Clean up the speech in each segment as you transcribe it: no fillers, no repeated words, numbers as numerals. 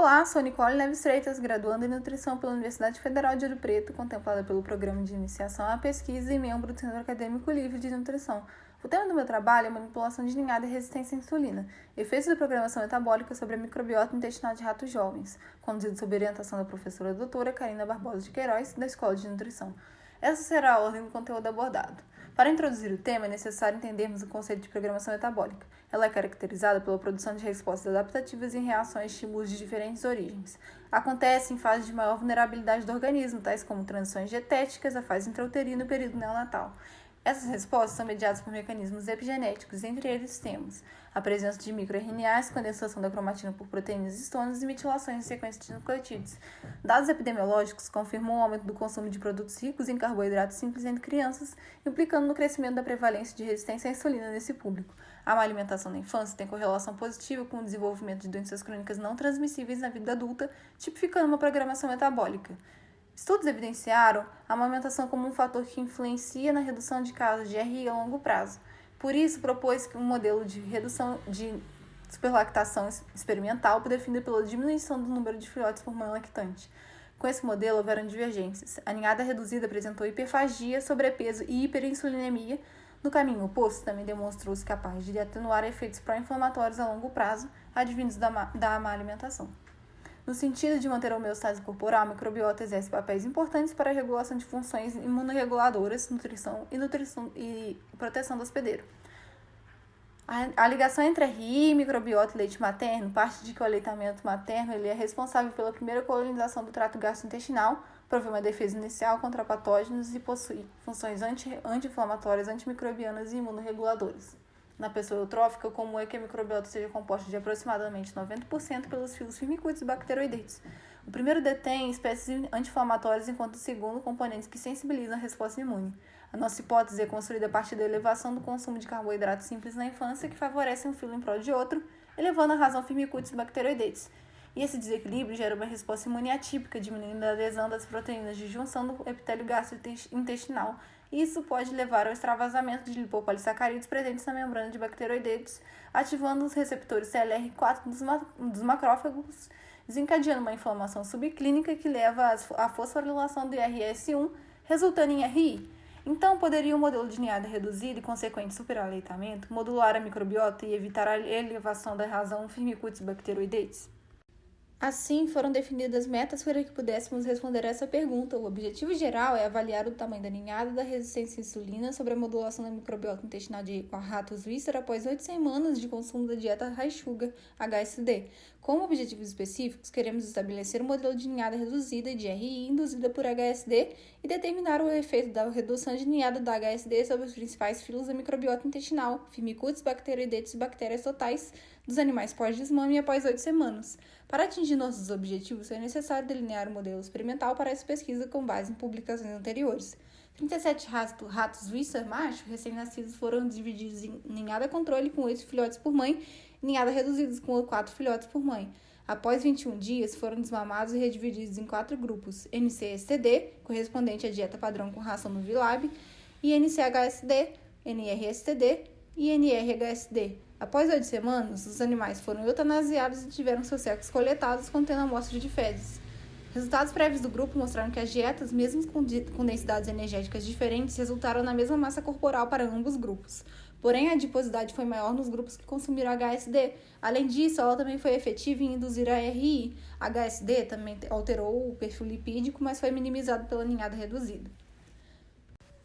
Olá, sou Nicole Neves Freitas, graduanda em Nutrição pela Universidade Federal de Ouro Preto, contemplada pelo Programa de Iniciação à Pesquisa e membro do Centro Acadêmico Livre de Nutrição. O tema do meu trabalho é manipulação de ninhada e resistência à insulina, efeitos da programação metabólica sobre a microbiota intestinal de ratos jovens, conduzido sob orientação da professora doutora Karina Barbosa de Queiroz, da Escola de Nutrição. Essa será a ordem do conteúdo abordado. Para introduzir o tema, é necessário entendermos o conceito de programação metabólica. Ela é caracterizada pela produção de respostas adaptativas em reações a estímulos de diferentes origens. Acontece em fases de maior vulnerabilidade do organismo, tais como transições dietéticas, a fase intrauterina e o período neonatal. Essas respostas são mediadas por mecanismos epigenéticos, entre eles temos a presença de microRNAs, condensação da cromatina por proteínas histonas e metilações em sequência de nucleotídeos. Dados epidemiológicos confirmam o aumento do consumo de produtos ricos em carboidratos simples entre crianças, implicando no crescimento da prevalência de resistência à insulina nesse público. A má alimentação na infância tem correlação positiva com o desenvolvimento de doenças crônicas não transmissíveis na vida adulta, tipificando uma programação metabólica. Estudos evidenciaram a amamentação como um fator que influencia na redução de casos de RI a longo prazo. Por isso, propôs que um modelo de redução de superlactação experimental definido pela diminuição do número de filhotes por mãe lactante. Com esse modelo, houveram divergências. A ninhada reduzida apresentou hiperfagia, sobrepeso e hiperinsulinemia. No caminho oposto, também demonstrou-se capaz de atenuar efeitos pró-inflamatórios a longo prazo, advindos da má alimentação. No sentido de manter a homeostase corporal, a microbiota exerce papéis importantes para a regulação de funções imunorreguladoras, nutrição e proteção do hospedeiro. A ligação entre RI, microbiota e leite materno parte de que o aleitamento materno ele é responsável pela primeira colonização do trato gastrointestinal, provê uma defesa inicial contra patógenos e possui funções anti-inflamatórias, antimicrobianas e imunorreguladoras. Na pessoa eutrófica, o comum é que a microbiota seja composta de aproximadamente 90% pelos filos firmicutes e bacteroidetes. O primeiro detém espécies anti-inflamatórias, enquanto o segundo, componentes que sensibilizam a resposta imune. A nossa hipótese é construída a partir da elevação do consumo de carboidratos simples na infância, que favorecem um filo em prol de outro, elevando a razão firmicutes e bacteroidetes. E esse desequilíbrio gera uma resposta imune atípica, diminuindo a adesão das proteínas de junção do epitélio gastrointestinal. Isso pode levar ao extravasamento de lipopolissacarídeos presentes na membrana de bacteroidetes, ativando os receptores CLR4 dos macrófagos, desencadeando uma inflamação subclínica que leva à fosforilação do IRS1, resultando em RI. Então, poderia o modelo de ninhada reduzida e consequente superaleitamento modular a microbiota e evitar a elevação da razão firmicutes e bacteroidetes? Assim, foram definidas metas para que pudéssemos responder a essa pergunta. O objetivo geral é avaliar o tamanho da ninhada da resistência à insulina sobre a modulação da microbiota intestinal de ratos Wistar após 8 semanas de consumo da dieta High Sugar, HSD. Como objetivos específicos, queremos estabelecer um modelo de ninhada reduzida de RI induzida por HSD e determinar o efeito da redução de ninhada da HSD sobre os principais filos da microbiota intestinal, firmicutes, bacteroidetes e bactérias totais dos animais pós-desmame após 8 semanas. Para atingir nossos objetivos, é necessário delinear um modelo experimental para essa pesquisa com base em publicações anteriores. 37 ratos Wistar macho recém-nascidos foram divididos em ninhada controle com 8 filhotes por mãe e ninhada reduzidos com 4 filhotes por mãe. Após 21 dias, foram desmamados e redivididos em 4 grupos: NCSTD, correspondente à dieta padrão com ração no Vilab, e NCHSD, NRSTD e NRHSD. Após 8 semanas, os animais foram eutanasiados e tiveram seus sexos coletados contendo amostras de fezes. Resultados prévios do grupo mostraram que as dietas, mesmo com densidades energéticas diferentes, resultaram na mesma massa corporal para ambos grupos. Porém, a adiposidade foi maior nos grupos que consumiram HSD. Além disso, ela também foi efetiva em induzir a RI. HSD também alterou o perfil lipídico, mas foi minimizado pela ninhada reduzida.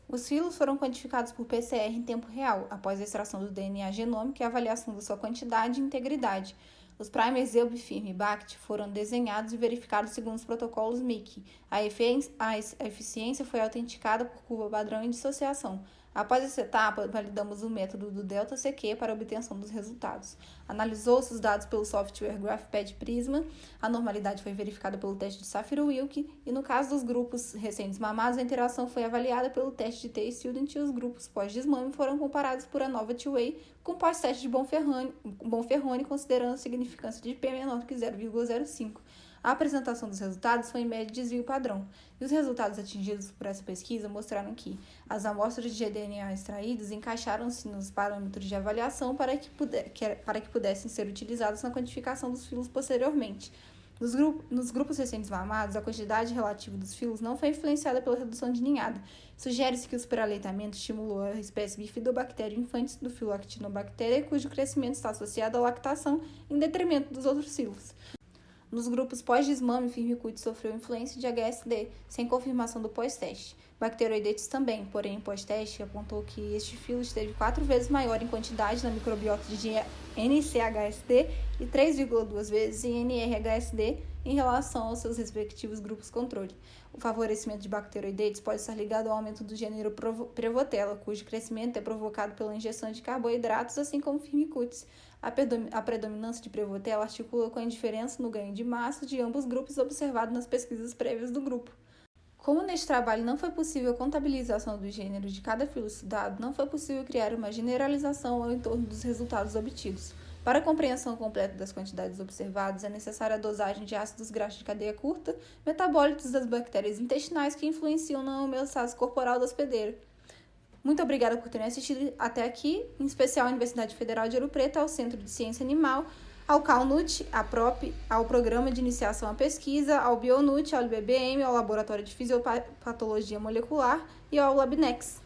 Os filos foram quantificados por PCR em tempo real, após a extração do DNA genômico e a avaliação da sua quantidade e integridade. Os primers Eubifirm e BACT foram desenhados e verificados segundo os protocolos MIC. A eficiência foi autenticada por curva padrão e dissociação. Após essa etapa, validamos o método do Delta-CQ para a obtenção dos resultados. Analisou-se os dados pelo software GraphPad Prisma, a normalidade foi verificada pelo teste de Saphir-Wilk e, no caso dos grupos recém-desmamados, a interação foi avaliada pelo teste de Tay-Student e os grupos pós-desmame foram comparados por ANOVA Two-Way com pós-teste de Bonferroni, considerando a significância de P menor do que 0,05. A apresentação dos resultados foi em média de desvio padrão, e os resultados atingidos por essa pesquisa mostraram que as amostras de DNA extraídas encaixaram-se nos parâmetros de avaliação para que pudessem ser utilizados na quantificação dos filos posteriormente. Nos grupos recentes mamados, a quantidade relativa dos filos não foi influenciada pela redução de ninhada. Sugere-se que o superaleitamento estimulou a espécie Bifidobacterium infantis do filo Actinobacteria, cujo crescimento está associado à lactação em detrimento dos outros filos. Nos grupos pós-desmame, Firmicutes sofreu influência de HSD, sem confirmação do pós-teste. Bacteroidetes também, porém, pós-teste apontou que este filo esteve 4 vezes maior em quantidade na microbiota de NCHSD e 3,2 vezes em NRHSD em relação aos seus respectivos grupos controle. O favorecimento de bacteroidetes pode estar ligado ao aumento do gênero Prevotella, cujo crescimento é provocado pela injeção de carboidratos, assim como Firmicutes. A predominância de Prevotella articula com a indiferença no ganho de massa de ambos grupos observado nas pesquisas prévias do grupo. Como neste trabalho não foi possível a contabilização do gênero de cada filo estudado, não foi possível criar uma generalização ao entorno dos resultados obtidos. Para a compreensão completa das quantidades observadas, é necessária a dosagem de ácidos graxos de cadeia curta, metabólitos das bactérias intestinais que influenciam na homeostase corporal do hospedeiro. Muito obrigada por terem assistido até aqui, em especial à Universidade Federal de Ouro Preto, ao Centro de Ciência Animal, ao CalNut, à PROP, ao Programa de Iniciação à Pesquisa, ao BioNut, ao LBBM, ao Laboratório de Fisiopatologia Molecular e ao LabNex.